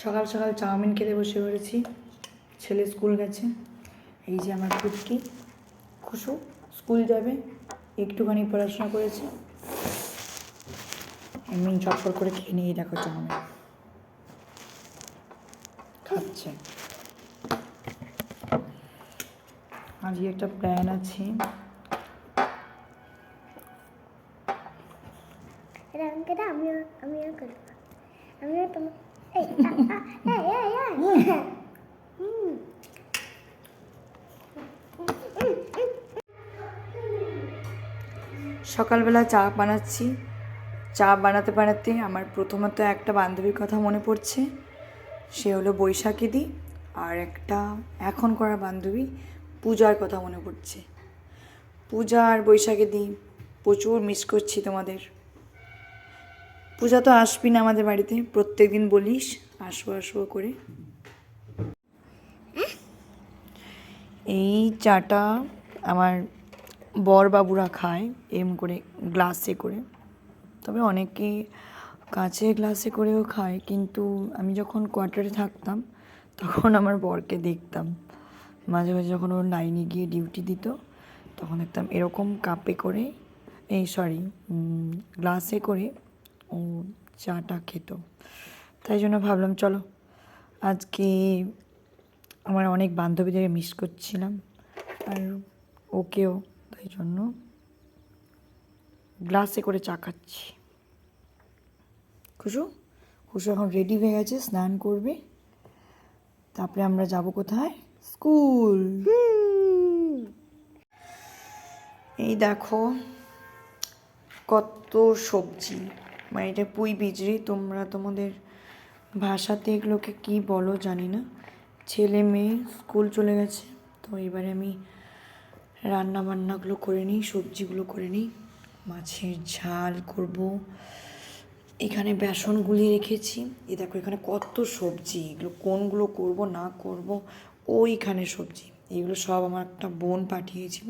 সকাল সকাল চাউমিন খেতে বসে পড়েছি। ছেলে স্কুল গেছে। এই যে আমার কুটকি খুশু স্কুল যাবে, একটুখানি পড়াশোনা করেছে, এমনি চটপট করে খেয়ে নিয়ে দেখো চাউমিন খাচ্ছে। আজকে একটা প্ল্যান আছে। সকালবেলা চা বানাচ্ছি। চা বানাতে বানাতে আমার প্রথমত একটা বান্ধবীর কথা মনে পড়ছে, সে হলো বৈশাখীদি। আর একটা এখন করা বান্ধবী পূজার কথা মনে পড়ছে। পূজা আর বৈশাখীদি প্রচুর মিস করছি তোমাদের। পূজা তো আসবি না আমাদের বাড়িতে, প্রত্যেক দিন বলিস আসবো আসবো করে। এই চাটা আমার বরবাবুরা খায় এম করে গ্লাসে করে, তবে অনেকে কাঁচে গ্লাসে করেও খায়, কিন্তু আমি যখন কোয়ার্টারে থাকতাম তখন আমার বরকে দেখতাম মাঝে মাঝে যখন ওর লাইনে গিয়ে ডিউটি দিত, তখন দেখতাম এরকম কাপে করে গ্লাসে করে ও চাটা খেত। তাই জন্য ভাবলাম চলো আজকে আমার অনেক বান্ধবীদের মিস করছিলাম আর ওকেও, তাই জন্য গ্লাসে করে চা খাচ্ছি। খুশু এখন রেডি হয়ে গেছে, স্নান করবে, তারপরে আমরা যাব কোথায়? স্কুল। এই দেখো কত সবজি, মানে এটা পুঁই বিজড়ি, তোমরা তোমাদের ভাষাতে এগুলোকে কী বলো জানি না। ছেলে মেয়ে স্কুল চলে গেছে, তো এবারে আমি রান্না বান্নাগুলো করে নিই, সবজিগুলো করে নিই। মাছের ঝাল করব, এখানে বেসন গুলিয়ে রেখেছি। এই দেখো এখানে কত সবজি, এগুলো কোনগুলো করব না করব, ওইখানে সবজি এগুলো সব আমার একটা বোন পাঠিয়েছিল,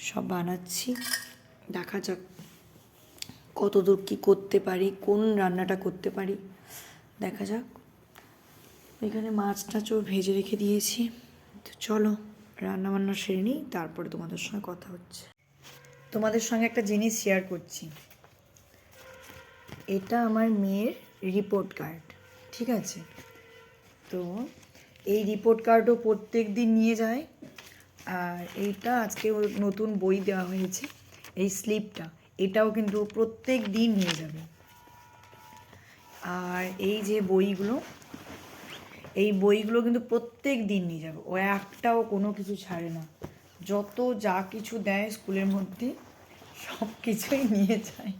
সব বানাচ্ছি। দেখা যাক কত দূর কী করতে পারি, কোন রান্নাটা করতে পারি, দেখা যাক। এখানে মাছ টাছও ভেজে রেখে দিয়েছি। তো চলো রান্না বান্না সেরে নিই, তারপরে তোমাদের সঙ্গে কথা হচ্ছে। তোমাদের সঙ্গে একটা জিনিস শেয়ার করছি। এটা আমার মেয়ের রিপোর্ট কার্ড, ঠিক আছে? তো এই রিপোর্ট কার্ডও প্রত্যেক দিন নিয়ে যায়। আর এইটা আজকে ওর নতুন বই দেওয়া হয়েছে, এই স্লিপটা, এটাও কিন্তু প্রত্যেক দিন নিয়ে যাবে। আর এই যে বইগুলো, এই বইগুলো কিন্তু প্রত্যেক দিন নিয়ে যাবে, ও একটাও কোনো কিছু ছাড়ে না। যত যা কিছু দেয় স্কুলের মধ্যে সব কিছুই নিয়ে যায়।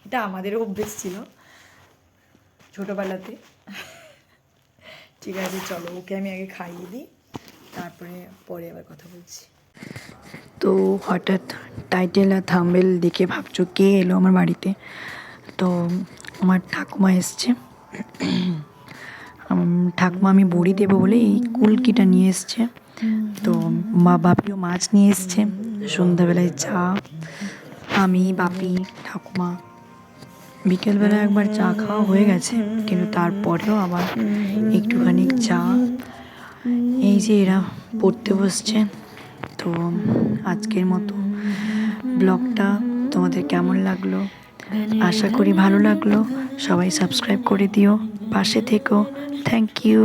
এটা আমাদেরও অভ্যেস ছিল ছোটোবেলাতে। ঠিক আছে চলো, ওকে আমি আগে খাইয়ে দিই, তারপরে পরে আবার কথা বলছি। তো হঠাৎ টাইটেল আর থাম্বনেল দেখে ভাবছো কে এলো আমার বাড়িতে। তো আমার ঠাকুমা এসছে। ঠাকুমা আমি বড়ি দেবো বলে এই কুলকিটা নিয়ে এসছে। তো বাপিও মাছ নিয়ে এসছে। সন্ধ্যাবেলায় চা, আমি বাপি ঠাকুমা, বিকেলবেলা একবার চা খাওয়া হয়ে গেছে, কিন্তু তারপরেও আবার একটুখানি চা। এই যে এরা পড়তে বসছে। তো আজকের মতো ব্লগটা তোমাদের কেমন লাগলো, আশা করি ভালো লাগলো। সবাই সাবস্ক্রাইব করে দিও, পাশে থেকো। Thank you.